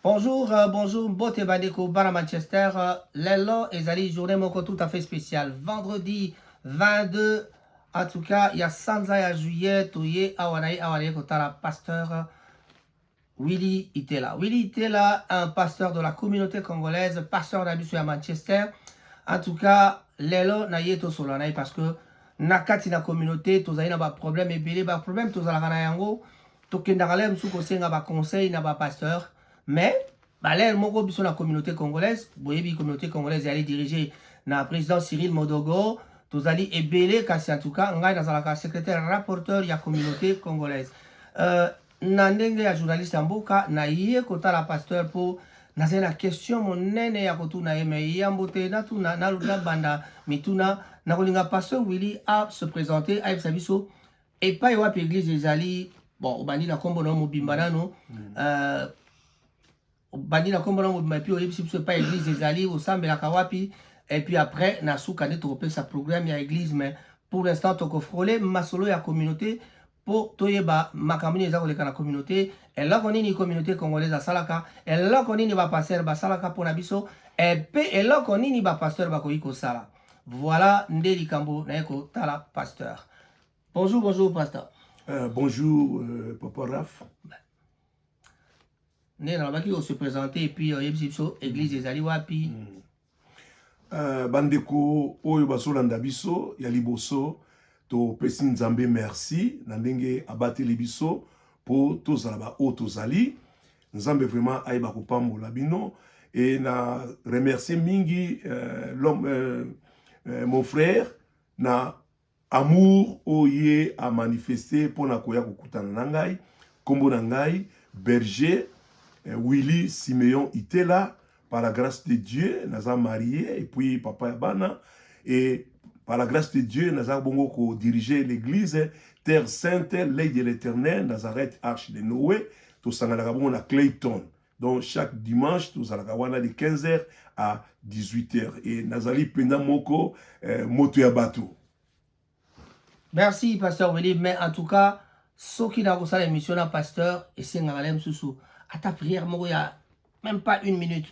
Bonjour, bonjour, Bote Bandeko, Bara Manchester. Lelo ezali journée moko tout à fait spéciale. Vendredi 22, en tout cas, il y a Sanza ya juillet, touye awanaye kotala pasteur Willy Itela. Willy Itela, un pasteur de la communauté congolaise, pasteur d'Abisu à Manchester. En tout cas, lelo na yeto solanaï parce que nakati na communauté, tozali na ba problème ebele, ba problème tozalaka na yango, tokendaka le msuko senga ba conseil na ba pasteur. Mais, balel moko biso la communauté congolaise, boyebi communauté congolaise est dirigée na président Cyril Modogo, tozali ebele kasi en tout cas ngai nazalaka secrétaire rapporteur ya communauté congolaise. Na ndenge ya journaliste ya mboka na ye kotala pasteur po nazali na question monene ya kotuna ye me yambo te natuna na banda mituna na kolinga pasteur Willy a se présenter a yebisa biso epai wapi église ezali bon obandi na kombo na mobimba nano bandi na kombo na mobimba puis oyebisi biso epai église ezali osambelaka wapi et puis après na suka nde tokopesa programme ya église mais pour l'instant tokofrole masolo ya communauté pour toyeba makamuni eza koleka na communauté eloko nini communauté congolaise asalaka eloko nini ba pasteur basalaka pona biso et puis eloko nini ba pasteur bakoki kosala. Voilà nde likambo na yeko tala pasteur. Bonjour, bonjour pasteur. Bonjour Papa Raph. Né na baki se présenter et puis yebisi biso église ezali wapi. Bandeko oyo basolanda biso ya liboso to pesi nzambe merci na ndenge abateli biso po tozala ba o tozali nzambe vraiment ayeba kopambola bino et na remercier mingi l'homme mon frère na amour oye a manifesté pour na koya kokutana na ngai kombo na ngai berger Willy Simeon Itela. Par la grâce de Dieu, nous avons marié et puis papa Yabana. Et par la grâce de Dieu, nous avons dirigé l'église Terre Sainte, l'œil de l'Éternel, Nazareth, Arche de Noé. Tout à Clayton. Donc chaque dimanche, nous allons de 15h à 18h. Et nous allons pendant Moko, Moto Yabatou. Merci, pasteur Willy. Mais en tout cas, ceux qui n'ont pas l'émission, pasteur, et c'est un sous à ta prière, Moya. Même pas une minute.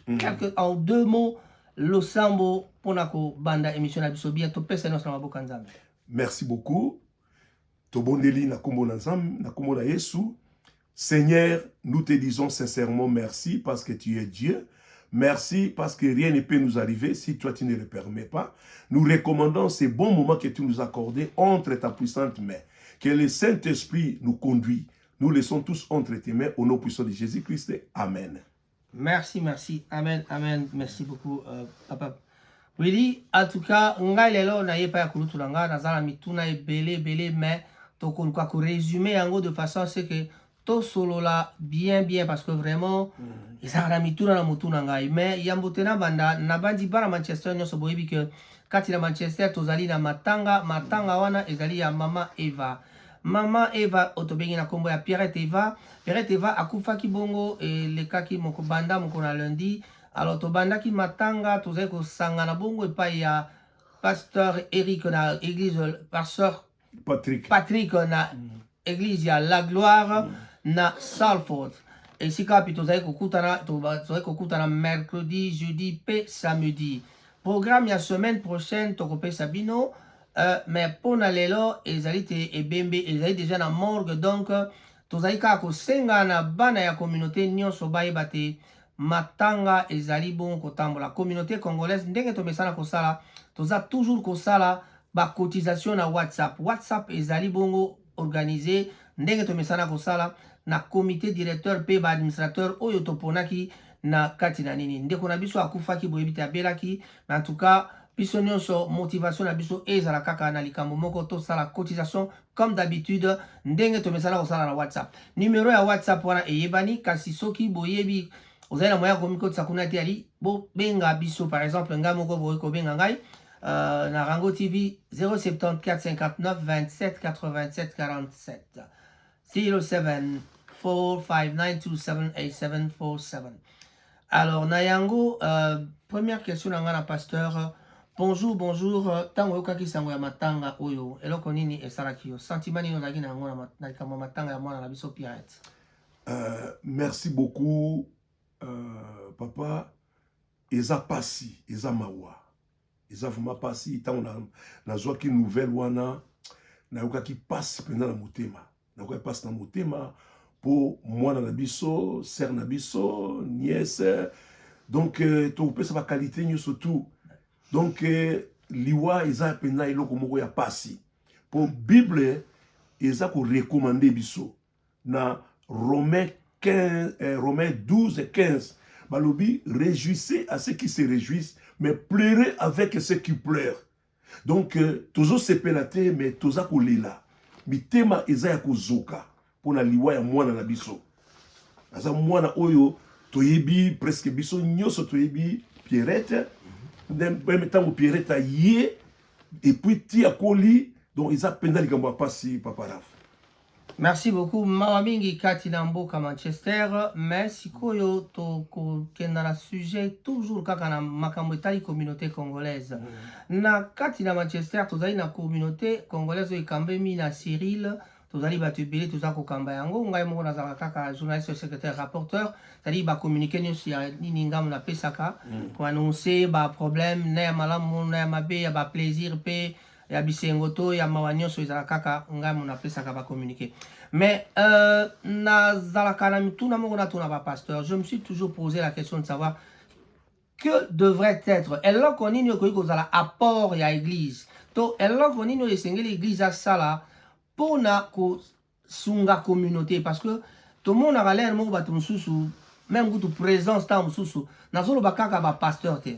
En 2 mots, le sambo ponako banda émission abiso bientôt pesa nos na maboka nzambe. Merci beaucoup. Tobondeli na kombo na nzambe, na kombo na Yesu. Seigneur, nous te disons sincèrement merci parce que tu es Dieu. Merci parce que rien ne peut nous arriver si toi tu ne le permets pas. Nous recommandons ces bons moments que tu nous as accordés entre ta puissante main. Que le Saint-Esprit nous conduit. Nous laissons tous entre tes mains au nom puissant de Jésus-Christ. Amen. Merci, merci. Amen, amen. Merci beaucoup, papa. Willy, en tout cas, ngai lelo na yepa ya kulutulanga, nazala mituna belé, mais to kon kwa résumer yango de façon c'est que to solo la bien, parce que vraiment, izala mituna na mutuna ngai, mais yambotena banda, na bandi bara Manchester, nyoso boyebi que, kati na Manchester, tozali na matanga wana, ezali ya Mama Eva. Mama Eva otobengi na kombo ya Pierrette Eva. Pierrette Eva akufa kibongo et le kaki moko banda moko na lundi. Alors to banda ki matanga tozai ko sanga na bongo et pa ya pasteur Eric na église pasteur Patrick na église ya La Gloire na Salford. Et si kapi tozai ko kutana mercredi, jeudi pe samedi. Programme ya semaine prochaine to ko pe Sabino. Mais pour lelo ezali te ebembe ezali déjà na morgue donc tozali kaka kosenga na bana ya communauté nyonso bayeba te matanga ezali bon kotambola communauté congolaise ndenge tomesana kosala toza toujours kosala ba cotisation na WhatsApp ezali bongo organisé ndenge tomesana kosala na comité directeur pe ba administrateur oyo toponaki na kati na nini ndeko na biso akufaki boyebi te abelaki mais en tout cas biso nyonso motivation na biso ezala kaka na likambo moko to sala cotisation comme d'habitude ndenge tomesana kosala na WhatsApp. Numéro ya WhatsApp wana eyebani kasi soki boyebi ozali na moya komikotisa kuna te ali bo benga biso par exemple nga moko boye ko benga ngai na Rango TV 074 59 27 87 47 07 459278747. Alors Nayango première question na pasteur. Bonjour, tango yokaki sango ya matanga oyo, eloko nini esalaki yo, sentiment nini ozalaki na yango na likambo matanga ya mwana na biso Pierrette? Merci beaucoup, papa. Eza pasi, eza mawa. Eza vraiment pasi, tant on a joie qui nouvelle wana, na yoka qui passe pendant la motema. Na yoka passe dans motema pour moi na biso, sœur na biso, nièce. Donc to pesa ba qualité nyo surtout. Donc liwa eza pendant iloko moko ya pasi. Pour Bible eza ko recommander biso na Romains 12 et 15. Balobi, réjouissez à ceux qui se réjouissent, mais pleurez avec ceux qui pleurent. Donc, toujours se pelate, mais toza kolila. Mitema eza ya kozoka. Pona liwa ya mwana na biso. Aza mwana oyo, toyebi, presque biso nyoso toyebi, Pierrette. Même temps Pierrette a yé, et puis tia koli, donc eza penda likambo pasi, papa Raf. Merci beaucoup. Mawamingi kati na mboka Manchester, mais sikoyo to kenda na sujet toujours kaka na makambo etali communauté congolaise. Na kati na Manchester tozali na communauté congolaise ekambemi na Cyril, tozali batu ebele toza kokamba yango, ngai moko nazala kaka journaliste secrétaire rapporteur, tali ba communiquer nyonso ya nini ngamu na pesaka, ko annoncer ba problème na ya malamu na ya mabe ya ba plaisir pe ya bisengoto ya mawanyonso ezala kaka ngai mona pesaka ba communiquer. Mais nazalaka na mituna moko na tuna ba pasteur, je me suis toujours posé la question de savoir que devrait être eloko nini okoki kozala apport ya église to eloko nini esengeli église asala pona kosunga communauté, parce que tout le monde a l'air moko bato mosusu même kutu présence ta mosusu nazoloba kaka ba pasteur te,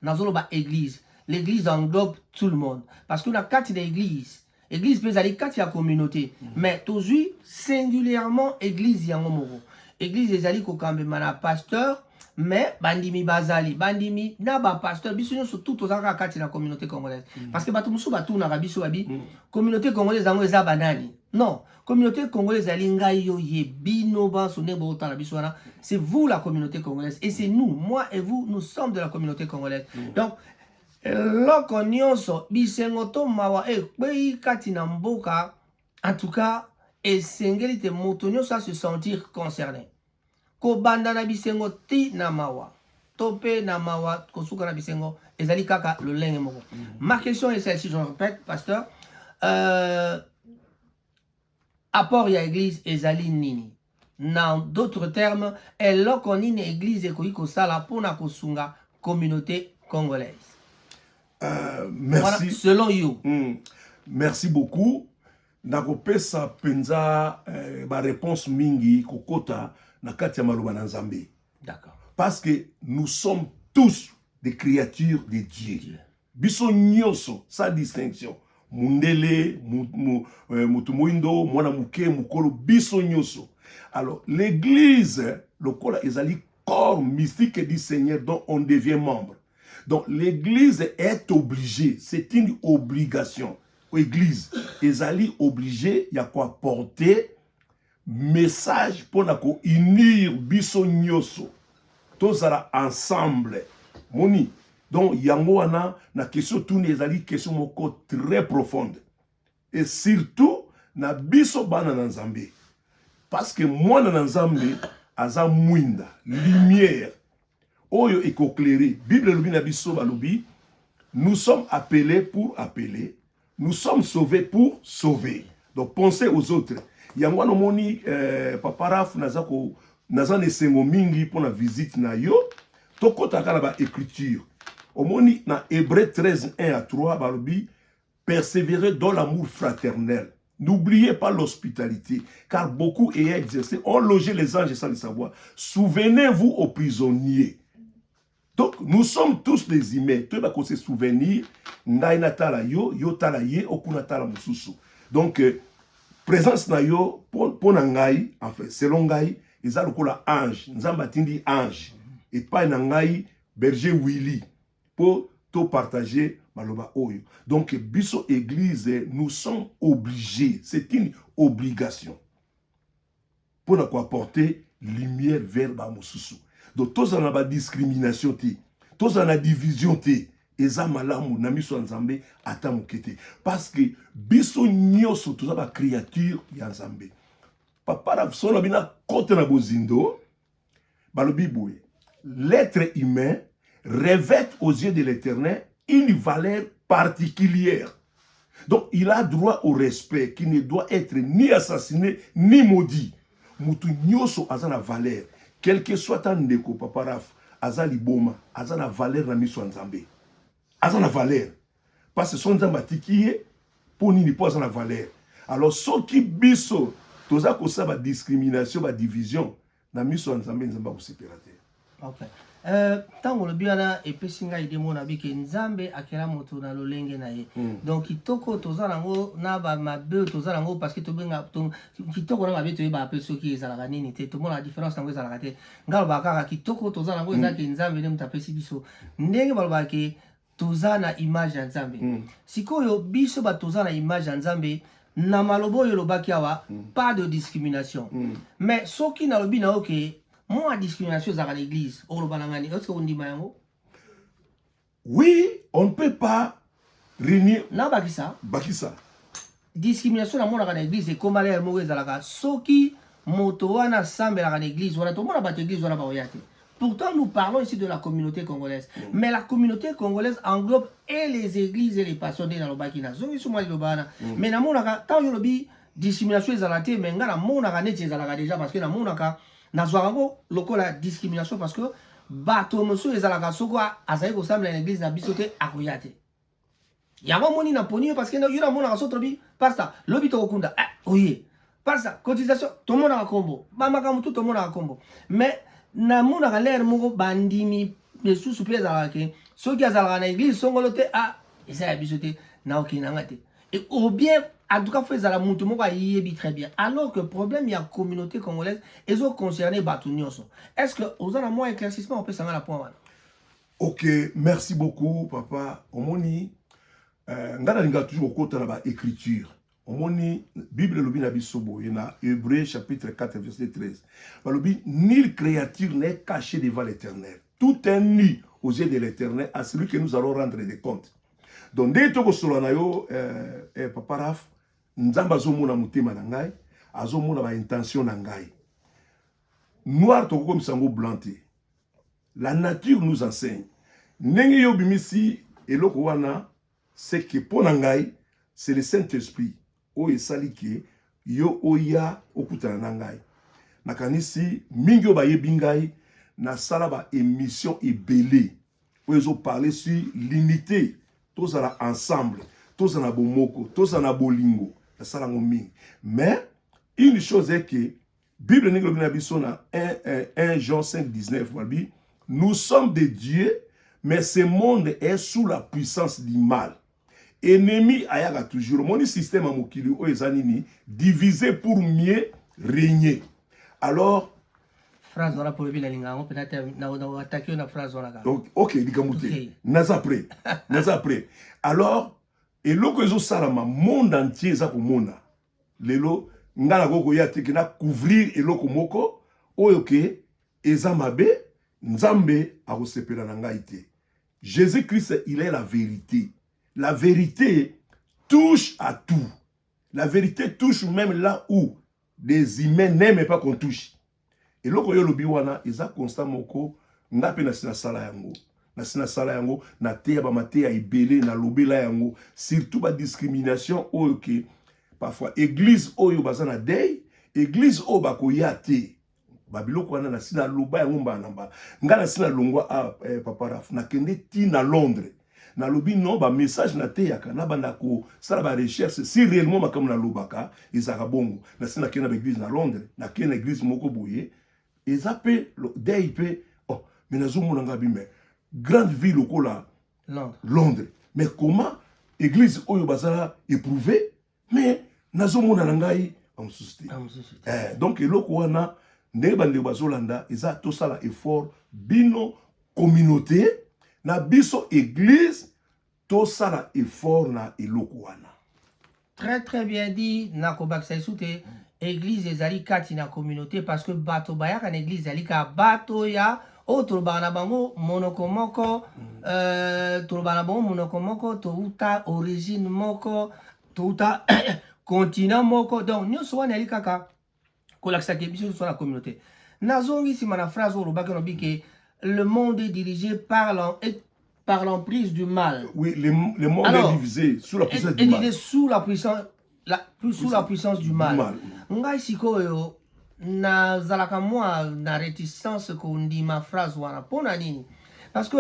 nazoloba église. L'église englobe tout le monde. Parce que la carte de l'église, l'église peut aller carte de la communauté. Mais toujours, singulièrement, l'église yango moko. L'église est allée kokambe mana pasteur, mais bandimi bazali, bandimi na ba pasteur, biso nyo surtout aux aka carte de la communauté congolaise. Parce que bato musu batu na biso babi, communauté congolaise yango eza banani. Non, communauté congolaise ali ngai yo ye bino ba sonne bo ta na biso wana. C'est vous la communauté congolaise et c'est nous, moi et vous, nous sommes de la communauté congolaise. Donc loko nyonso bisengoto mawa ekpei kati na mboka, en tout cas esengeli te moto nyonso à se sentir concerné. Ko banda na bisengo ti na mawa, tope na mawa kosuka na bisengo ezali kaka le lenge moko. Ma question est celle-ci, je répète, pasteur. Apport ya église ezali nini? En d'autres termes, eloko nini église ekoki kosala pona kosunga communauté congolaise? Merci. Voilà, selon you. Merci beaucoup. Nakopesa penza ba réponse mingi kokota na kati ya maloba na Nzambe. D'accord. Parce que nous sommes tous des créatures de Dieu. Biso nyonso sans distinction. Mundele, mutumoindo, mwana muke, mukolo, biso nyonso. Alors l'église, le kola ezali corps mystique du Seigneur dont on devient membre. Donc l'église est obligée, c'est une obligation. L'église, ezali obligée, il y a quoi porter message pour nako unir biso nyoso. Tous ensemble. Moni. Donc yango wana na question tourne ezali question moko très profonde. Et surtout na biso bana na Nzambe. Parce que moi na Nzambe aza mwinda, lumière. Oyo éclairé. Bible lobi na biso balobi, nous sommes appelés pour appeler, nous sommes sauvés pour sauver. Donc pensez aux autres. Yango wana moni papa Raf nazako naza nesengo mingi pour la visite na yo, tokota kala ba écriture. Omoni na Hébreux 13 1 à 3 balobi, persévérez dans l'amour fraternel. N'oubliez pas l'hospitalité, car beaucoup ayant exercé ont logé les anges sans le savoir. Souvenez-vous aux prisonniers. Donc, nous sommes tous des humains. Tout le monde se souvenir, ngai na tala yo, yo tala ye, okuna tala mususu. Donc, présence na yo, pour ngai, en fait, selon ngai, ils ont le ange, nzamba tindi ange, et pas ngai, berger Willy, pour tout partager maloba oyo. Donc, biso église, nous sommes obligés, c'est une obligation, pour nous apporter lumière vers ba mususu. Donc, tous en a discrimination, tous en a division, eza malamu na miso Nzambe ata mukete. Parce que biso nyoso tous a créature ya Nzambe. papa na so na bina kote na bozindo balobi boye l'être humain revêt aux yeux de l'Éternel une valeur particulière. Donc il a droit au respect qui ne doit être ni assassiné ni maudit. Mutu nyoso azana valeur, quel que soit ta ndeko papa Raf, azali boma, azana valeur na miso nzambe. Azana valeur. Parce que son nzamba tikiye pour nini po azana valeur. Alors ceux qui biso toza ko sa ba discrimination ba division na miso nzambe nzamba ko séparer. OK. Tango lobi wana epesi ngai ide mona bike nzambe akela moto na lolenge na ye. Donc kitoko toza nango na ba mabe toza nango parce que tobenga kitoko na mabe toyeba apesi soki ezalaka nini te to mona différence nango ezalaka te. Ngalo bakaka kitoko toza nango ezaki nzambe ne mutapesi biso. Ndenge balobaka ke toza na image ya nzambe. Sikoyo biso ba toza na image ya nzambe na malobo yo lobaki awa pas de discrimination. Mais soki na lobi na oke moi, discrimination dans l'église. Est-ce qu'on dit oui, on ne peut pas réunir. Non, Bakissa. Bakissa. Discrimination dans l'église, c'est comme aller à mourir dans la gare. Ce qui motoana semble dans l'église, on a tout le monde à l'église, on a pas. Pourtant, nous parlons ici de la communauté congolaise. Mais la communauté congolaise englobe et les églises et les passionnés dans le Bakina. Mais dans mon cas, tant que je discrimination est dans la tête, mais dans mon cas, déjà parce que dans mon cas, nazwarango lokola discrimination parce que bato moso ezalaka soko azali kosambela na église na biso te akoyate yango moni na poni parce que yo na mona ka sotrobi pasta lobi to kokunda oye pasta cotisation to mona ka kombo ba makambo to mona ka kombo mais na mona ka l'air moko bandimi mesusu pe ezalaka ke soki azalaka na église songolo te ezala biso te na okinanga te et ou bien en tout cas, très bien. Alors que le problème, il y a la communauté congolaise, ils ont concerné Batounioso. Est-ce que, aux ans moins éclaircissement, on peut s'en aller à point? Ok, merci beaucoup, papa. Omoni, ngana toujours au côté de l'écriture. Omoni, Bible lobi na bisobo, il y a Hébreux chapitre 4, verset 13. Lobi, nulle créature n'est cachée devant l'Éternel. Tout est nu aux yeux de l'Éternel, à celui que nous allons rendre des comptes. Donc, dès que vous avez papa Raf, nzamba azomona mutema na ngai azomona ba intention na ngai noir to comme sango blanc. La nature nous enseigne ndenge yo bimisi eloko wana c'est que pour na ngai c'est le Saint-Esprit o esali ke yo oya okutana na ngai nakanisi mingi ba yebi ngai na sala ba émission ebele o ezo parler sur l'unité tous ala ensemble tous na bomoko tous na bolingo. Mais une chose est que Bible 1 Jean 5, 19, nous sommes des dieux, mais ce monde est sous la puissance du mal. Ennemi ayaga toujours. Mon système a mokili o ezanini divisé pour mieux régner. Alors phrase voilà pour le bilingue, peut-être na attaquer une phrase voilà. OK, dikamute. Naza prêt. Alors et loko ezo salama monde entier za komona lelo ngala koko ya te na couvrir eloko moko oyo ke eza mabe nzambe akosepela na ngai te. Jésus-Christ il est la vérité. La vérité touche à tout. La vérité touche même là où des humains n'aiment pas qu'on touche. Et loko yo lobi wana eza constant moko ngape na sina sala yango. Na sina sala yango na teya ba mateya ibele na lobela yango surtout ba discrimination oyo ke parfois église oyo bazana dei église o bakoya te babiloko wana na sina loba yango mbanamba ngana sina longwa papa Raf na kende ti na Londres na lobi non ba message na teya kana banda ko sala ba recherche si réellement makam na lobaka ezaka bongo na sina kena ba église na Londres na kena église moko boye ezape dei pe mais nazo monanga bimé grande ville au là Londres. Mais comment église oyo bazala éprouvé mais nazo mona nangai en société. Donc eloko wana ndenge bande bazolanda eza to sala effort bino communauté na biso église to sala effort na eloko wana. Très bien dit nakobak saisute église ezali kati na communauté parce que bato bayaka na église ezali ka bato ya autre banabango monoko moko tolobanabango monoko moko touta origine moko touta continent moko donc nyonso wana yali kaka kolakisa ke biso sur la communauté. Nazongi si ma phrase au que que le monde est dirigé par l'emprise du mal. Oui, le monde est divisé sous la puissance du mal. Divisé sous la puissance du mal. Ngai sikoyo na zalaka moi na réticence ko ndima phrase wana pona nini? Parce que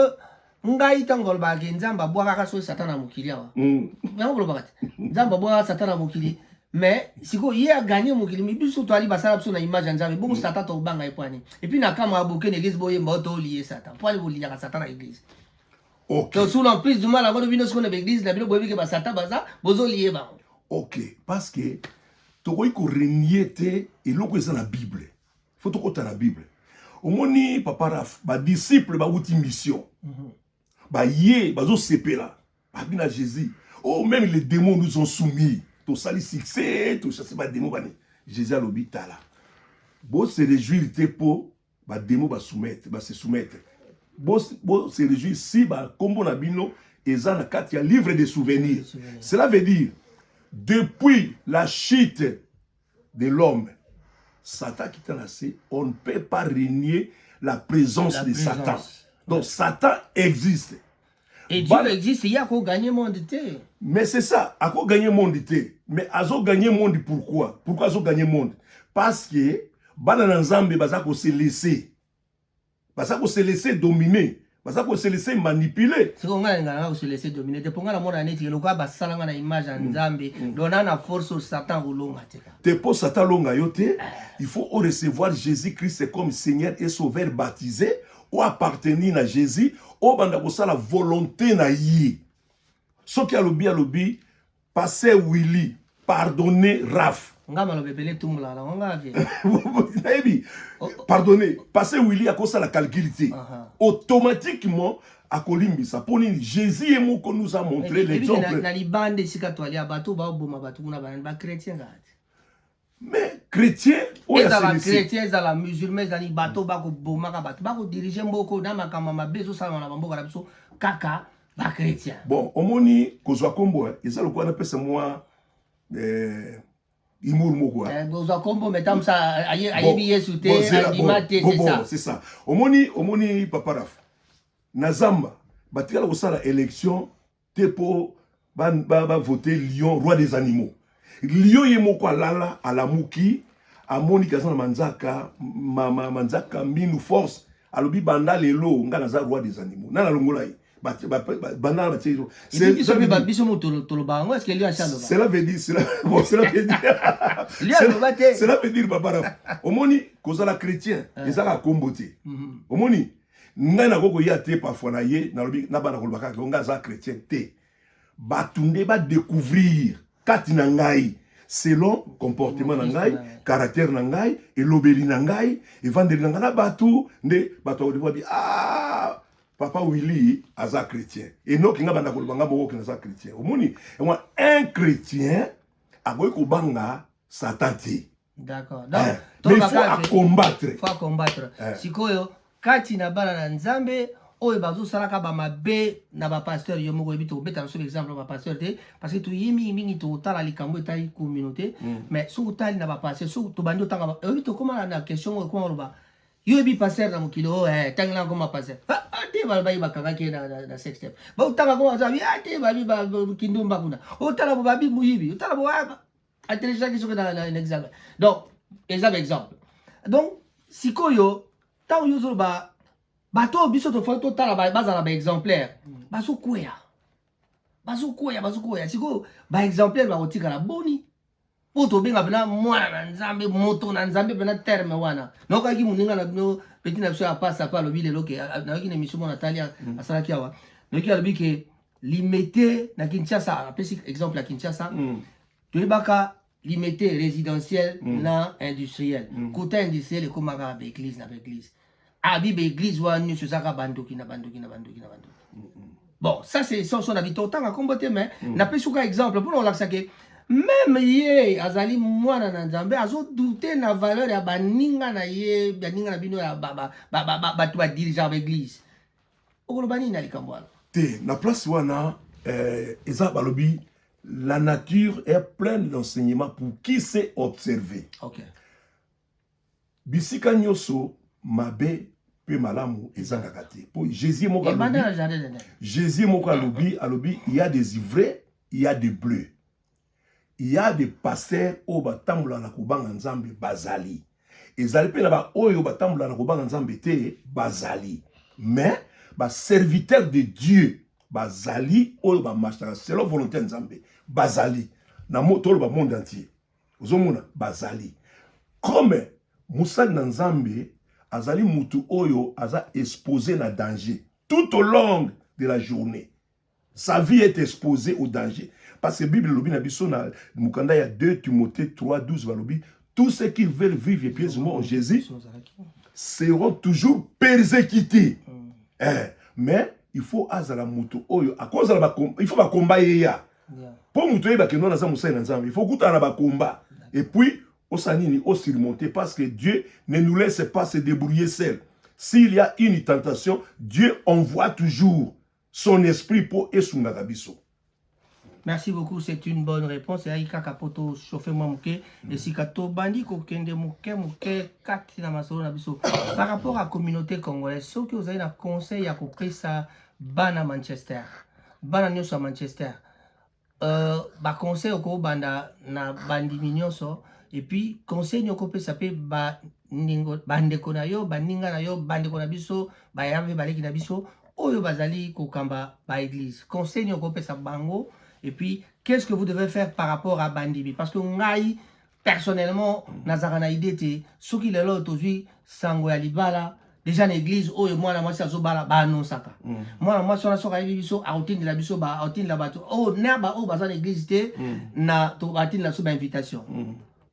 ngai tangol ba nzamba bwaka so satana mukili awa. Yango bakati. Nzamba bwaka satana mukili. Mais siko ye a gagné mukili mi biso to ali basala biso na image nzambe bongo satan to banga epwani. Et puis na kama aboke na église boye mboto lié satan. Pour aller lier satan na église. OK. Donc sous l'emprise du mal avant bino ce qu'on église na bino boye ke ba satan baza bozo lié ba. OK, parce que tokoki ko renier te eloko eza na Bible. Faut tokota na Bible. Omoni papa Raf ba disciple ba uti mission. Ba ye bazo sepela. Ba bina Jésus. Oh même les démons nous ont soumis. To sali succès, to chasser ba démon bani. Jésus a l'hôpital là. Bo se réjouir te po ba démon ba soumettre, ba se soumettre. Bo se réjouir si ba kombo na bino eza na kati ya livre de souvenirs. Cela veut dire depuis la chute de l'homme, Satan qui t'a laissé, on ne peut pas renier la présence de Satan. Donc Satan existe. Et Dieu existe, il y a qu'au gagner monde. Mais c'est ça, à quoi gagner monde. Mais à quoi gagner monde pourquoi? Pourquoi à quoi gagner monde? Parce que Banana Nzambe baza ko se laisser. Baza ko se laisser dominer. Baza ko se laisser manipuler. C'est qu'on a se laisser dominer. Depuis qu'on a mon année, il y a ba salanga na image Nzambe, donnant la force au Satan au longa. Te po Satan longa yote, il faut recevoir Jésus-Christ comme Seigneur et Sauveur baptisé ou appartenir à Jésus. O banda ko la volonté na yi. Ce qui a lobby, passer Willy, pardonner Raf. Pardonnez, passer Willy à cause de la calculité. Automatiquement, à Colimbisa, pour Jésus et moi qu'on nous a montré l'exemple. Mais chrétien, ou chrétien, dans la musulmane, dans les bateaux, bako bomaka bateau, bako diriger mboko na makama bezo salama na bamboka na biso kaka ba chrétien. Bon, omoni kozwa kombo, eza lokwa na pesa moi imur moko. Kozwa kombo metam sa ayebi Yesu te, alimate c'est ça. C'est ça. Omoni papa Raf. Nazamba, batikala kosala élection te po ba voter lion roi des animaux. Lion ye moko alala alamuki amoni kazana manzaka manzaka minu force alobi banda lelo nga naza roi des animaux nana longola yi banda ba tsezo c'est ça veut dire est-ce que lui a chalo cela veut dire cela veut dire papa omoni kozala chrétien ezaka kombote omoni ngana koko ya te parfois na ye na lobi na bana kolbaka nga za chrétien te batunde ba découvrir kati na ngai selon comportement na ngai caractère na ngai elobeli na ngai evandeli na ngai na batu nde bato ba bi ah papa Willy aza chrétien et non kinga banda koloba nga boko kinga za chrétien omoni un chrétien akoki kobanga Satan te. D'accord. Donc il faut combattre. Sikoyo kati na bana na Nzambe oyo bazo salaka ba mabe na ba pasteur yo moko ebito beta sur exemple ba pasteur te parce que tu yimi mingi to tala likambo etali communauté mais so tali na ba pasteur so to bando tanga ebito koma na question ko roba yo bi pasteur na mokilo tanga ko ma pasteur te ba ba kanga ke na sex step ba tanga ko za ya te ba kindumba kuna o tala ba bi muyibi o tala ba attelisha ki so na exemple donc exemple donc sikoyo ta yo zo ba bato biso to foto tala bazala ba exemplaire baso koya siko ba exemplaire ba otika la boni poto benga bena mwana na Nzambe moto na Nzambe bena terme wana noka ki muninga na no petit na biso apasa pa lobi lelo ke na ki na mission na Talia asala ki awa no ki alobi ke limité na Kinshasa apesi exemple à Kinshasa to ebaka limité résidentiel na industriel côté industriel comme à église na église Bible église wa ni sur saka bandoki na bandoki. Bon, ça c'est son avis autant à combattre mais n'a pas souka exemple pour on l'accès que même ye azali mwana na Nzambe azo douter na valeur ya baninga na ye baninga na bino ya baba tu va dirigeant l'église. Okolobani na likambwala. Te na place wana eza balobi la nature est pleine d'enseignements pour qui sait observer. OK. bisika nyoso mabe pe malamu ezangaka te. Po Jésus moko alobi, Jésus moko alobi, il y a des ivrés, il y a des bleus. Il y a des pasteurs au batambola na kobanga nzambe bazali. Ezali pe na ba oyo batambola na kobanga nzambe te bazali. Mais ba serviteur de Dieu bazali oyo ba machaka selon volonté nzambe bazali na tolo ba monde entier. Ozomona bazali. Comme Moussa na nzambe azali mutu oyo aza exposé na danger tout au long de la journée. Sa vie est exposée au danger. Parce que la Bible lobi na biso na mukanda ya 2 Timothée 3:12 balobi, tous ceux qui veulent vivre et pieds en Jésus seront toujours persécutés. Mais il faut azala mutu oyo à cause la il faut ba combat ya. Pour mutu oyo ba kendo na za musa na nzambe, il faut kutana ba combat. Et puis au sanini au surmonter parce que Dieu ne nous laisse pas se débrouiller seul. S'il y a une tentation, Dieu envoie toujours son esprit pour esunga kabiso. Merci beaucoup, c'est une bonne réponse. Et Aïka Kapoto chauffé mouké et si kato bandi ko kende mouké kati na masolo na biso. Par rapport à la communauté congolaise, ce que vous avez un conseil à couper ça bana Manchester. Bana nyoso à Manchester. Ba conseil au banda na bandi minyoso et puis conseil nyoko pe sapé ba ningo bande konayo ba ninga na yo bande konabiso ba yave baleki na biso oyo bazali ko kamba ba église. Conseil nyoko pe sa bango. Et puis, qu'est-ce que vous devez faire par rapport à Bandibi? Parce que ngai, personnellement, nazarana idée, ce qui est là aujourd'hui, sango ya libala, déjà l'église, oh, moi, la moitié, ça bala, ba non saka. Moi, la moitié, ça sera biso, outin de la biso, ba outin la bateau. Oh, nerba, oh, bazan l'église, na, to, outin la sous invitation.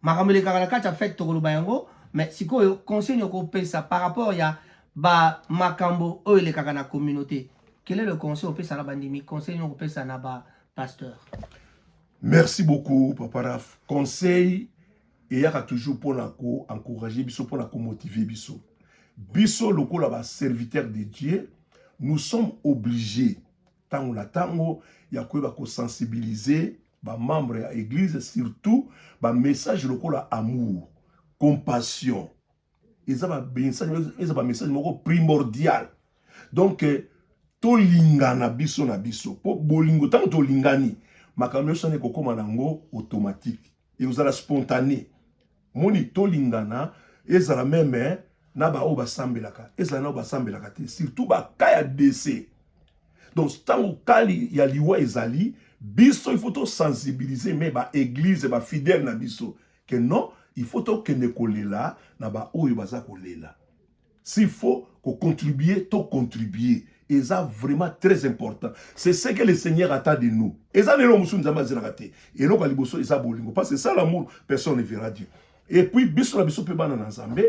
Maramele karalaka, tu as fait to bayango, mais si ko conseil yoko pe ça par rapport ya, ba makambo, oh, les kakana communauté. Quel est le conseil au pe ça la Bandimi? Conseil yoko pe ça na ba pasteur. Merci beaucoup, Papa Raf. Conseil, et il y a toujours pour encourager, pour motiver. Biso, le serviteur de Dieu, nous sommes obligés, tant il y a quoi sensibiliser les membres de l'église, surtout, le message local amour, compassion. Et ça va un message primordial. Donc, to lingana biso na biso po bolingo tant to lingani makamyo sane kokoma nango automatique et vous allez spontané moni to lingana ezala même na ba o basambelaka ezala na basambelaka te surtout ba kaya décès donc tant kali ya liwa ezali biso il faut to sensibiliser mais ba église ba fidèle na biso que non il faut to kene kolela na ba oyo baza kolela s'il faut ko contribuer to contribuer. Et ça vraiment très important. C'est ce que le Seigneur attend de nous. Et ça, et parce que ça, l'amour, personne ne verra Dieu. Et puis, biso la biso pe bana na Nzambe,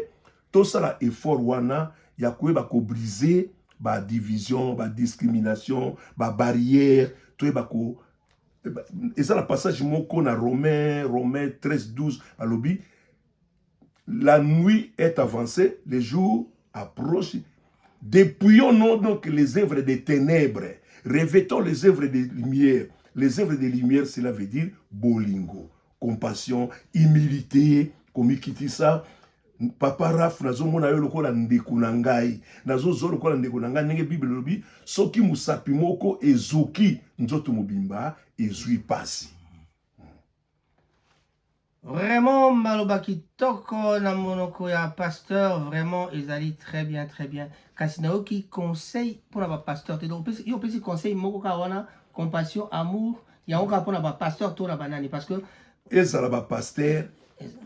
tout ça la effort wana, ya kwe ba ko briser ba division, ba discrimination, ba barrière, tout ba ko et ça la passage moko na Romains 13:12 à lobby. La nuit est avancée, les jours approchent. Dépouillons donc les œuvres des ténèbres, revêtons les œuvres des lumières. Les œuvres des lumières, cela veut dire bolingo, compassion, humilité, komikitisa. Papa Raf, nazo mona yo lokola ndekunangai, nazo zo lokola ndekunangai, nenge Bible lobi, soki musapi moko ezoki, nzoto mobimba, ezui pasi. Vraiment, Malobaki Toko na monoko ya pasteur, vraiment, ils allaient très bien, très bien. Kasinao qui conseille pour la pasteur. Donc, il y a aussi conseil, moko kawana, compassion, amour, il y a encore pour la pasteur, tout la banane, parce que. Ezala ba pasteur,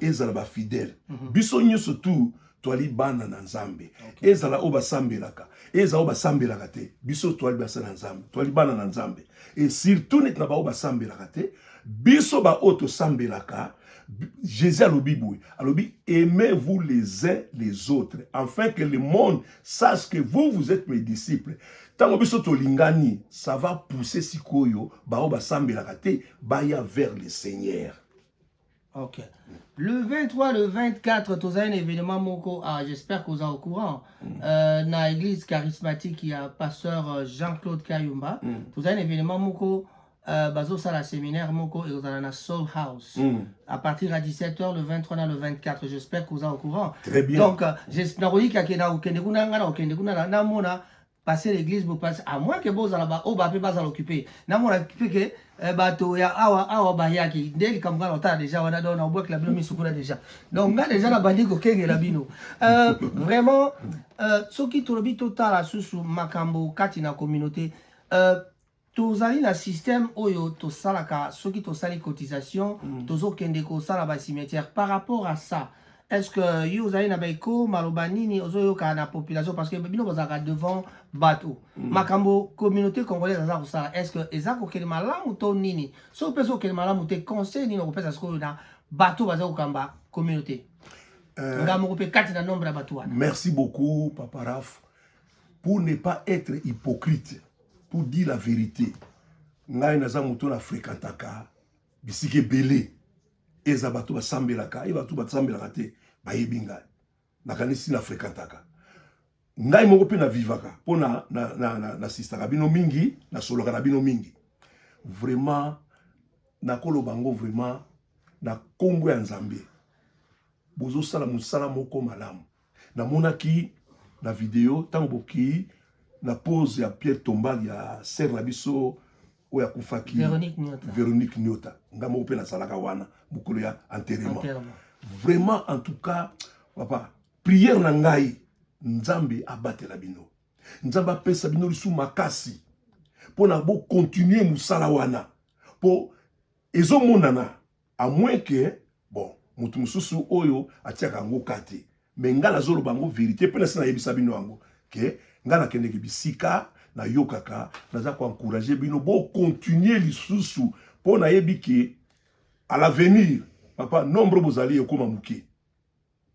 ezala ba fidèle. Biso nyoso tout, toali bana na Nzambe. Ezala oba sambelaka. Ezala oba sambelaka te. Biso toali basa na Nzambe. Toali bana na Nzambe. Et surtout net na ba oba sambelaka te. Biso ba auto sambelaka. Jésus a l'obi, aimez-vous les uns les autres, afin que le monde sache que vous êtes mes disciples. Tant que vous lingani, ça va pousser sikoyo, baoba sambelakate, baya vers le Seigneur. Ok. Le 23, le 24, tu as un événement, Moko, j'espère que vous êtes au courant. Dans l'église charismatique, il y a pasteur Jean-Claude Kayumba. Tu as un événement, Moko. bazo sala séminaire moko et dans la Soul House à partir à 17h le 23 le 24. J'espère que vous êtes au courant. Très bien. Donc j'espère que na okende kuna ngana okende kuna na mona passer l'église pour passer à moins que boza là-bas au ba pe baza l'occuper. Na mona occuper que bato ya awa ba yaki ndeli kamga lota déjà wana don na bois que la bino misukuna déjà. Donc nga déjà na bandi ko kenge la bino. Vraiment soki tolobi totala susu makambo kati na communauté tozali na système oyo tosalaka soki tosali cotisation tozokende kosala ba cimetière par rapport à ça. Est-ce que yo ozali na baiko maloba nini ozoyoka na population parce que bino bozalaka devant bato makambo communauté congolaise aza kosala est-ce que eza kokende malamu to nini soki mpe sokende malamu te conseil nini okopesa sikoyo na bato baza kokamba communauté nga moko mpe kati na nombre ya bato wana. Merci beaucoup Papa Raf. Pour ne pas être hypocrite, pour dire la vérité, ngai naza moto na fréquentaka bisike belé eza bato basambelaka e bato basambelaka te bayebi ngai nakanisi na fréquentaka ngai moko mpe na vivaka mpo na sistaka bino mingi na soloka na bino mingi vraiment nakoloba ngo vraiment na kombo ya nzambe bozosala mosala moko malamu namonaki na video ntango bokei na pose ya Pierre Tombal ya sere na biso oyo akufaki Véronique Nyota nga moko mpe nasalaka wana mokolo ya enterrement vraiment en tout cas papa prière na ngai nzambe abatela bino nzambe apesa bino lisu makasi mpona bocontinue mosala wana mpo ezomonana à moins que bon motu mosusu oyo atiaka yango kate me nga nazoloba yango vérité mpe nasi nayebisa bino yango ke nga nakendeki bisika nayokaka naza koencourage bino bocontinue lisusu mpo nayebi ke à l'avenir papa nombre bozali ekoma moke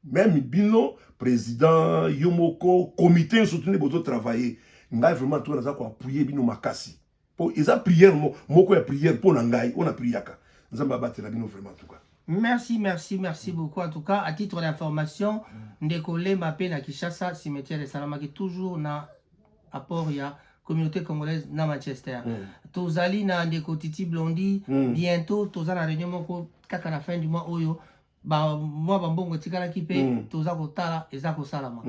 même bino président yo moko comité soutenu bozo travailler ngai vraiment to naza koappuyer bino makasi po eza prière moko ya prière mpo na ngai ona priaka nzambe abatela bino vraiment en tout cas. Merci beaucoup. En tout cas, à titre d'information, Ndekole Mapé na Kinshasa, cimetière de Salamaki, toujours na apport ya communauté congolaise na Manchester. Tozali na Ndeko Titi Blondi, bientôt, toza na réunion moko kaka na fin du mois oyo. Ba moi bambongo tikala kipe toza kotala eza kosalama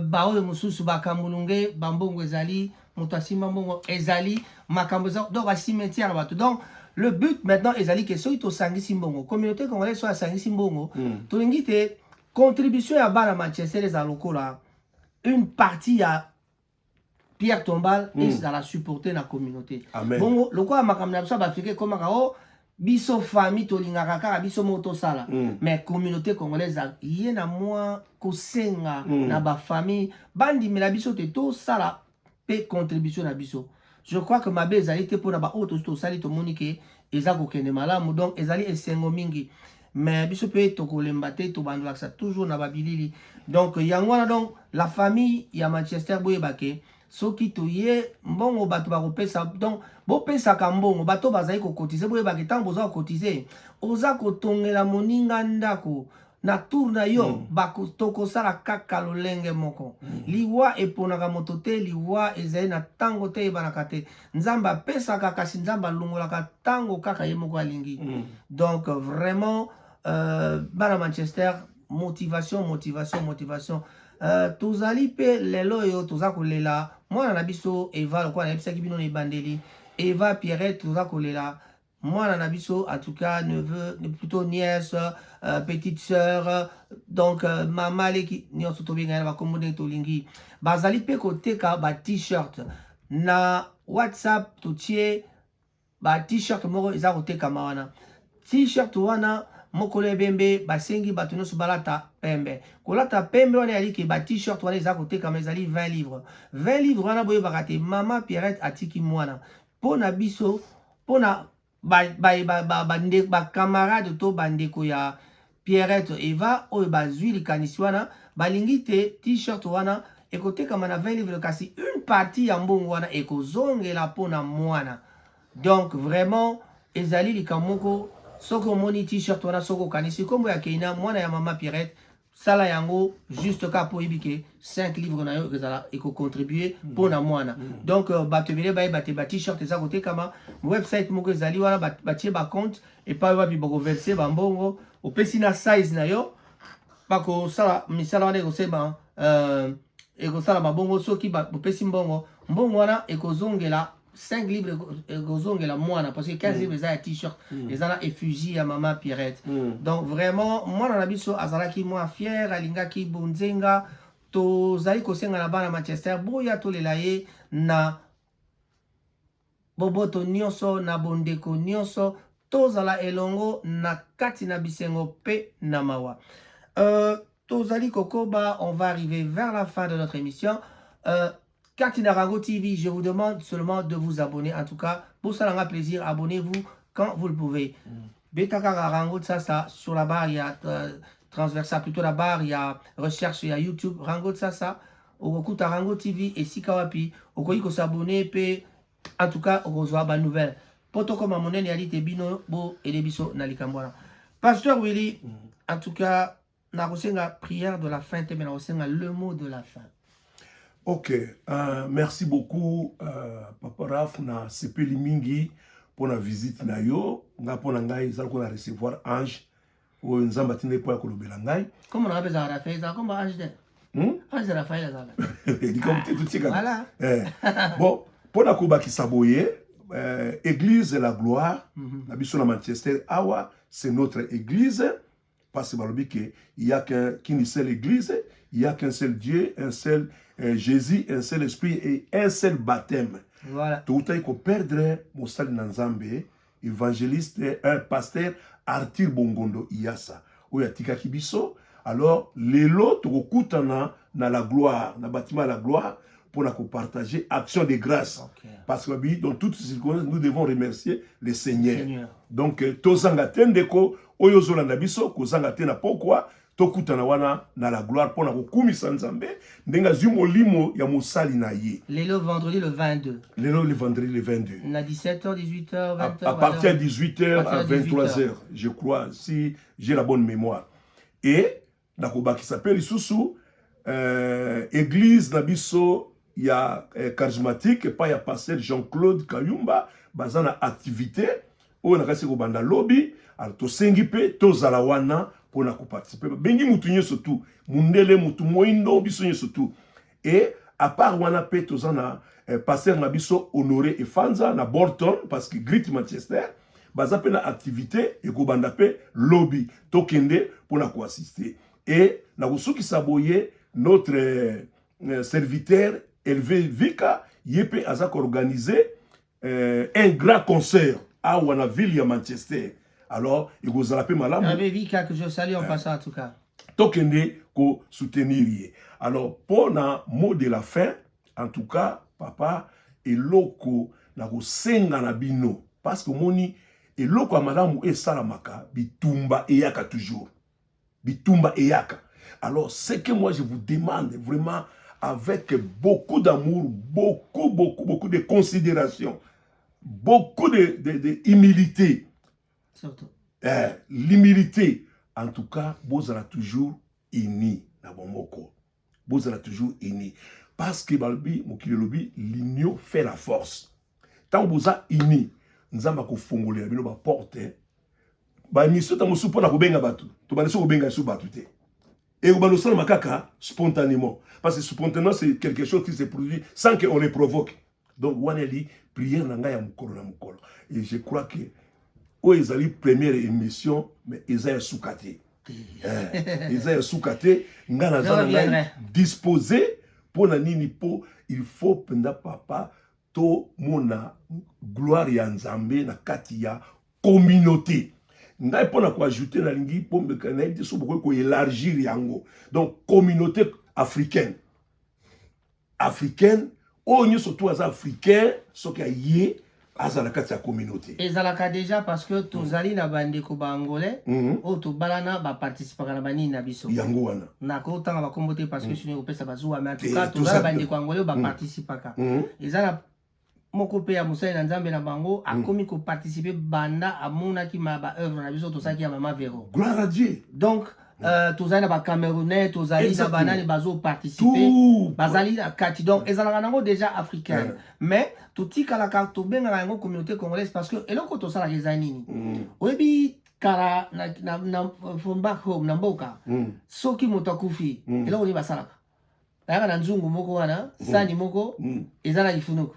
ba oyo mususu bakambulunge bambongo ezali mutasi mbongo ezali makambo za donc ba cimetière bato donc le but maintenant ezali que soki tosangisi mbongo communauté congolaise so asangisi mbongo tolingi te contribution ya bana Manchester eza lokola une partie ya Pierre Tombal et dans la supporter na communauté bongo lokola makambo na biso ba africain comme kao biso famille tolingaka kaka biso moto sala mais communauté congolaise yena moi kosenga na ba famille bandimela biso te to sala pe contribution na biso. Je crois que ma ezali te pona ba auto to sali to monike eza ko kende malamu donc ezali esengo mingi mais biso pe to kolemba te to bandwa ça toujours na babilili donc yango donc la famille ya Manchester boye bake soki toye mbongo bato bakopesa donc bopesaka mbongo bato bazali kokotize boyebaka ntango boza kokotize oza kotongela moninga ndako na tour na yo tokosala kaka lolenge moko liwa eponaka moto te liwa ezali na ntango te ebanaka te nzambe apesaka kasi nzambe alongolaka ntango kaka ye moko alingi donc vraiment bana Manchester motivation tozali pe lelo oyo toza kolela mwana na biso Eva lokola nayebisaki bino na ebandeli Eva Pierrette toza kolela mwana na biso en tout cas neveu plutôt nièce petite sœur donc mama leki nyonso tobenga na bakombo ndenge tolingi bazali pe koteka ba t-shirt na WhatsApp totie ba t-shirt moko eza kotekama wana t-shirt wana mokolo ebembe basengi bato nyonso balata pembe kolata pembe wana yaliki ba t-shirt wana eza kotekama ezali 20 livres wana boyebaka te mama Pierrette atiki mwana mpo na biso mpo na bakamarade to bandeko ya Pierrette Eva oyo bazwi likanisi wana balingi te t-shirt wana ekotekama na 20 livres kasi une partie ya mbongo wana ekozongela mpo na mwana donc vraiment ezali likamoko soko omoni t-shirt wana soko okanisi kombo ya Keina mwana ya mama Pierrette sala yango juste ka po ibike 5 livres na yo ezala eko contribuer pour na mwana donc bato ebele bayeba te ba t-shirt eza kote kama website moko ezali wana batie ba compte epai wapi bakoverse bambongo opesi na size na yo bakosala misala wana ekosala mabongo soki bopesi mbongo wana ekozongela 5 livres ekozongela mwana parce que 15 livres eza ya t-shirt eza na effugie ya mama Pierrette donc vraiment mwana na biso azalaki mwa fier alingaki bonzenga tozali kosenga na bana Manchester boya tolela ye na boboto nyonso na bondeko nyonso tozala elongo na kati na bisengo pe na mawa tozali kokoba on va arriver vers la fin de notre émission Katina Rango TV, je vous demande seulement de vous abonner. En tout cas, pour ça, on a plaisir, abonnez-vous quand vous le pouvez. Betaka Rango, ça, sur la barre, il y a transversal, plutôt la barre, il y a recherche, il y a YouTube. Rango, ça. Okuta Rango TV et Sikawapi. Okoiko s'abonner, en tout cas, on reçoit une nouvelle. Poto comme mon yali te bino, bo, et les biso, nalikambwana. Pasteur Willy, en tout cas, na resenga prière de la fin, te na resenga le mot de la fin. Ok, merci beaucoup Papa Raf na sepeli mingi pour la visite na yo nga pona ngai za ko na recevoir ange o nzamba tine po ya kolobela ngai comment on appelle ça Raphaël ça comme ange de ange Raphaël ça dit comme tout tika voilà bon pona ko bakisa boye église de la gloire na biso na Manchester awa c'est notre église parce que balobi que il y a qu'une seule église, il y a qu'un seul Dieu, un seul Jésus, un seul esprit et un seul baptême. Voilà. Tout à ko perdre Moussali Nanzambe, évangéliste, un pasteur Arthur Bongondo Iyasa. Oya tika kibiso. Alors lelo to kutana na la gloire, na bâtiment la gloire pour na ko partager action de grâce. Okay. Parce que dans toutes ces circonstances nous devons remercier le Seigneur. Donc tozanga tendeko oyo zolanda biso kozanga te na pokwa tokutana wana na la gloire pona kokumisa Nzambe ndenga zimo limo ya mosali na ye. Lelo vendredi le 22. Lelo le vendredi le 22. Na 17h, 18h, 20h. À partir de 18h à 23h, je crois, si j'ai la bonne mémoire. Et nakoba qui s'appelle Isusu église na biso ya charismatique pas ya pasteur Jean-Claude Kayumba bazana activité o na kasi ko banda lobby alors to sengi pe to zala wana pour na ko participer bengi mutu nyeso tu mundele mutu moindo biso nyeso tu et à part wana pe to zana pasteur na biso Honoré Efanza na Bolton parce que Great Manchester baza pe na activité et ko banda pe lobby to kende pour na ko assister et na kusuki saboye notre serviteur Elvé Vika Yepe Azak organisé un grand concert à Wanaville à Manchester. Alors, il vous a appelé Malam. Elvé Vika que je salue en passant en tout cas. Tokende ko soutenir. Alors, pour le mot de la fin, en tout cas, papa, et loko na ko senga na bino parce que moni et loko malamu e salamaka bitumba e yaka toujours. Bitumba e yaka. Alors, ce que moi je vous demande vraiment avec beaucoup d'amour, beaucoup de considération, beaucoup de humilité. Surtout. L'humilité, en tout cas, vous êtes toujours unis. Vous êtes toujours unis. Parce que l'union fait la force. Tant que vous êtes unis, nous avons fait la porte. Nous avons fait et vous allez makaka spontanément. Parce que spontanément, c'est quelque chose qui se produit sans qu'on les provoque. Donc, on a dit, prière n'a pas mukolo. Et je crois que, ils ont première émission, mais ils ont soukate. Ils ont soukate, disposé pour la nini po, il faut penda papa, to mona gloire ya Nzambe na katia communauté. Ngai pona ko ajouter na lingi pombe kanaïti so beaucoup ko élargir yango. Donc communauté africaine o nyo surtout az africain so ka yé azala kati ya communauté. Ezalaka déjà parce que tozali na bandeko ba angolais o to balana ba participer na bani na biso. Yango wana. Na ko tanga ba kombote parce que sino opesa bazuwa mais en tout cas tozala bandeko angolais ba participer ka. Ezala moko pe ya musali na Nzambe na bango akomi ko participer banda amona ki ma ba œuvre na biso to saki ya mama Véro. Gloire à Dieu. Donc tozali na bacamerounais tozali na banani bazoparticipe Tout. bazali na kati donc ezalaka nango déjà africaine mais totikalaka tobengaka yango communauté congolaise parce que eloko tosalaka eza nini oyebi kala na from back home na mboka soki moto akufi eloko nini basalaka bayaka na nzungu moko wana sani moko eza na lifunuku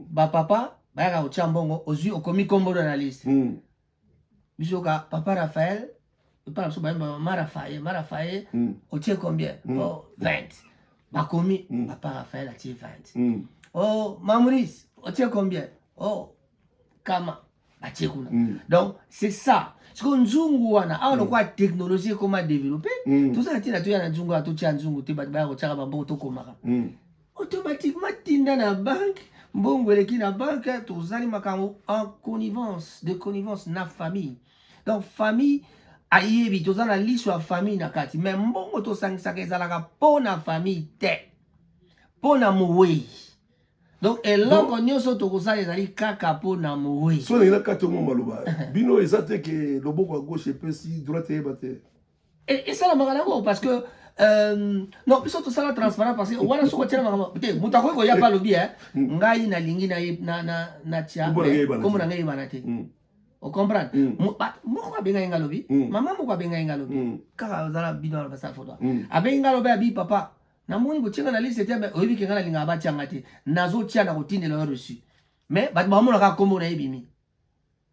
bapapa bayaka kotia mbongo ozwi okomi kombolo na liste biso ka papa Raphaël pas Maman Raphaël, au tiers combien? Oh, 20. Bakomi, papa Raphaël a tiré 20. Oh, Maurice, au tiers combien? Oh, Kama, a tiré combien? Donc, c'est ça. Ce qu'on Nzungu, on a quoi technologie, comment développer? Tout ça, tu as un Nzungu, tu as un Nzungu, tu as un Nzungu, automatiquement, tu as une banque. Bon, qui na banque, tu as en connivence, de connivence, na famille. Donc, famille, ayebi toza na liso ya famille na kati mais mbongo tosangisaka ezalaka mpo na famille te mpo na mowei donc eloko nyonso tokozala ezali kaka mpo na mowei so na kati omo maloba bino eza te ke loboko ya gauche epesi droite eyeba te esalamaka nango parce que non biso tosala transparent parce que wana soko tiela makambo te moto akoki koya pa lobi ngai nalingi na tia kombo na ngai eyebana te on comprend moko abenga yenga lobi maman moko abenga yenga lobi kaka ozala bino ala basa foto abenga lobi abi papa na moni botinga na liste te oyebi kenga na linga abatianga te nazo tia na kotindela yo reçu mais bat ba mona ka kombo na yebimi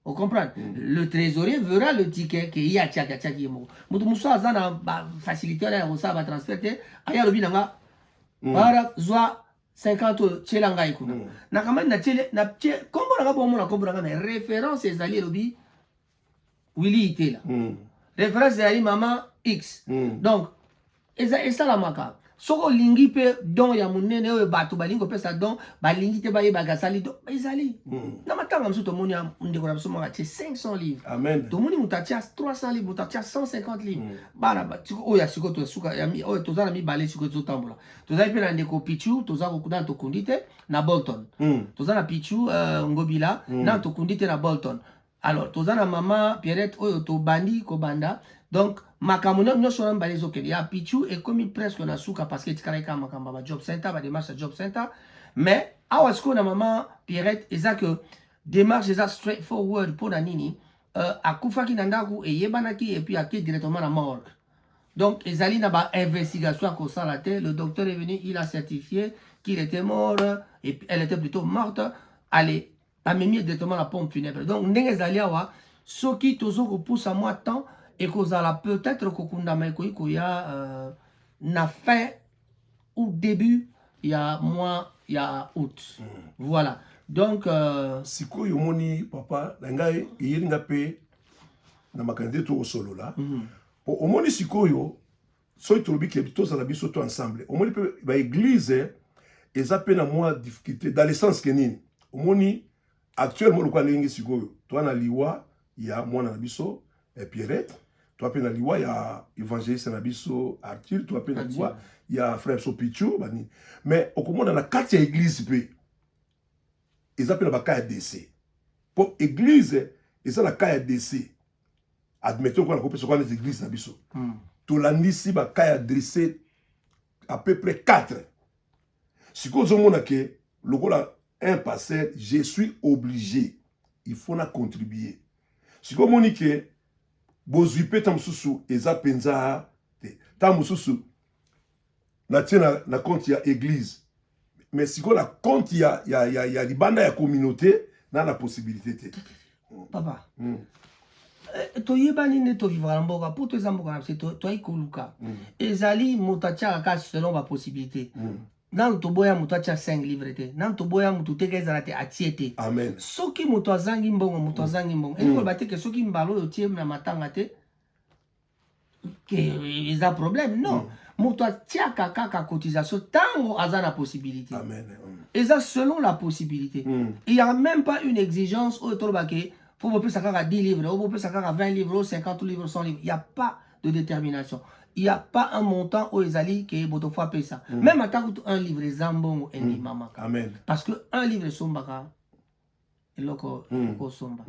on comprend le trésorier verra le ticket que ya tia yemo mutu muso azana ba facilité la rosa ba transfert te aya lobi nanga para zwa 50 tshela ngai kuna na kama na tshele na tshele kombo na ngabo mona kombo na ngana référence ezali lobi Willy Itela référence ezali maman X donc eza la maka soko lingi pe don ya munene oyo bato balingo pesa don balingi te baye bagasali do ezali na matanga mso to moni ndeko na biso maka 500 livres amen to moni mutatia 300 livres mutatia 150 livres bana ba tiko oya siko to suka ya mi oyo tozana mi balé siko to tambola tozali pe na ndeko Pichu tozako kuna to kundite na Bolton tozana Pichu ngobila na to kundite na Bolton alors tozana mama Pierrette oyo to bandi ko banda donc makamuna nyonso na mbali ezokende ya Pichu ekomi presque na suka parce que tikala ka makamba ba job center ba démarche job center mais awa siko na mama Pierrette eza que démarche eza straightforward pour na nini akufaki na ndaku eyebanaki et puis aki directement na morgue donc ezali na ba investigation ko sala te le docteur est venu il a certifié qu'il était mort et puis elle était plutôt morte allez amemi directement la pompe funèbre donc ndenge ezali awa soki tozo ko poussa moi temps et kozala peut-être kokundama ekoki koya na fin ou début ya mois ya août voilà donc sikoyo moni papa na ngai eyelinga pe na makanisi to osolola po omoni sikoyo soki tolobi ke tozala biso to ensemble omoni pe ba église eza pe na mwa difficulté dans le sens ke nini omoni actuellement lokwa ndenge sikoyo to na liwa ya mwana na biso Pierrette tu as na liwa ya évangéliste na biso Arthur tu as na liwa ya frère Sopichu bani mais okomona na kati ya église pe eza pe na ba cas décès pour église eza na cas décès admettons qu'on a coupé sur les églises na biso to landisi ba cas décès à peu près 4 si ko zomona ke lokola un pasteur je suis obligé il faut na contribuer si ko moni ke bozwi pe tamususu eza penza te tamususu na tia na compte ya église mais siko na compte ya libanda ya communauté na possibilité te papa toyebani nde tovivra mboka po toeza mboka na biso toyai koluka ezali moto atiaka kasi selon bapossibilité nanu toboya moto atia 5 livre te nanu toboya moto teke ezala te atie te amen soki moto azangi mbongo moto azangi mbongo ekoloba te ke soki mbala oyo otie na matanga te ke eza problème non moto atiaka kaka cotisation tango aza na possibilité amen eza selon la possibilité il y a même pas une exigence oyo toloba ke faut bopesa kaka 10 livres ou bopesa kaka 20 livres 50 livres 100 livres il y a pas de détermination. Il n'y a pas un montant où ils allaient qui est beaucoup fait ça. Même à un livre zambon et ni maman. Amen. Parce que un livre sombaka et loko somba.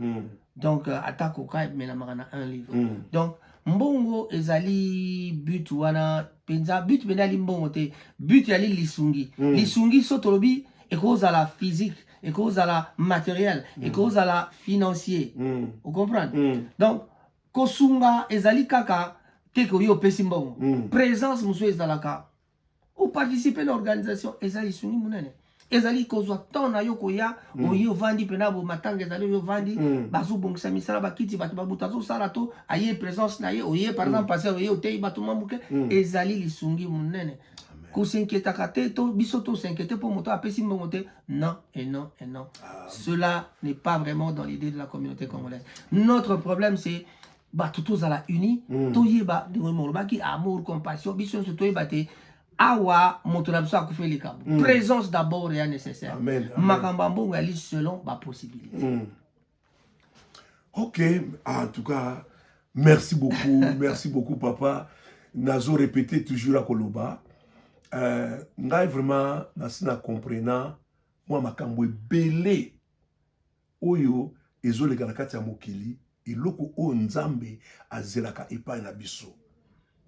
Donc attaque au cas mais la marana un livre. Donc mbongo ezali but wana penza but penali mbongo te but yali lisungi lisungi so tolobi ekozala physique ekozala matériel ekozala financier vous comprenez donc kosunga ezali kaka teke oyo opesi mbongo présence mosusu ezalaka ou participer na organisation ezali lisungi munene ezali kozwa temps na yo koya oye ovandi mpena bo matanga ezali oyo ovandi bazobongisa misala bakiti bato babuta azosala to aye présence na ye oye par exemple paster oye oteyi bato mwa moke ezali lisungi munene kosinkietaka te to biso tosinkiete mpo moto apesi mbongo te non et non et non cela n'est pas vraiment dans l'idée de la communauté congolaise. Notre problème c'est bato tozala uni toyeba ndenge molobaki amour compassion biso nyonso toyeba te awa moto na biso akufa likambo présence d'abord est nécessaire makambo mbongo yali selon ba possibilité. Ok, en tout cas merci beaucoup papa nazo répéter toujours à Koloba ngai vraiment nasina comprenant moi makambo ebele oyo ezoleka na kati ya mokili eloko o nzambe azelaka epai na biso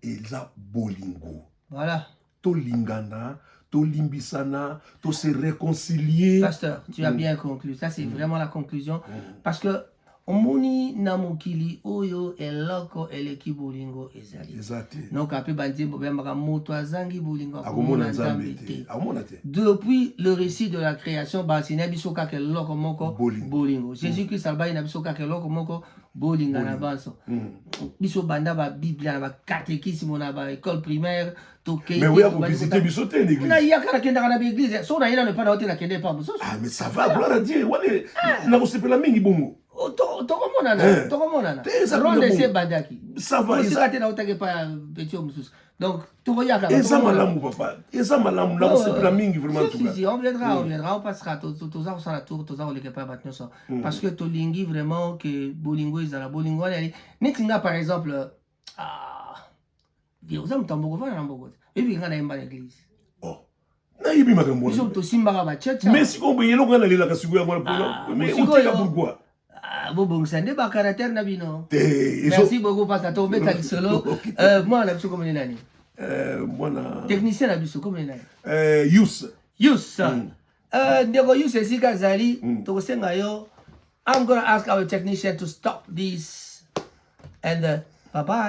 eza bolingo. Voilà. Tolingana, tolimbisana, to se réconcilier. Pasteur, tu as bien conclu. Ça, c'est vraiment la conclusion. Parce que omoni na mokili oyo eloko eleki bolingo ezali. Exact. Donc ape bandi bobemaka moto azangi bolingo akomona nzambe te. Amonate. Depuis le récit de la création basina biso kaka eloko moko bolingo. Jésus-Christ albai na biso kaka eloko moko bolinga na banso. Biso banda ba Bible na ba catéchisme na ba école primaire to ke. Mais oui, on visiter biso te l'église. Na ya kana kenda na église. So na ina ne pas na hotel na kende pa. Ah mais ça va, gloire à Dieu. Wale na ko sepela mingi bongo. Tokomonana tokomonana ronde se bandaki ça va isakate na utake pa petit mususu donc tokoyaka eza malamu papa eza malamu na sepela mingi vraiment tout si on viendra on passera toza ça la tour toza oleke pa batnoso parce que tolingi vraiment que bolingo ezala bolingo ali netinga par exemple vous am tamboko vana na mboko et puis ngana imba l'église nayibi makambo biso tosimbaka ba church mais si on yelo ngana lela kasiku ya mwana mais utika pourquoi bobongisa nde ba caractère na bino merci beaucoup pasteur tombeta kisolo moi na biso comme nani mwana technicien na biso comme nani Yus ndeko Yus esika zali tokosenga yo. I'm gonna ask our technician to stop this and bye bye.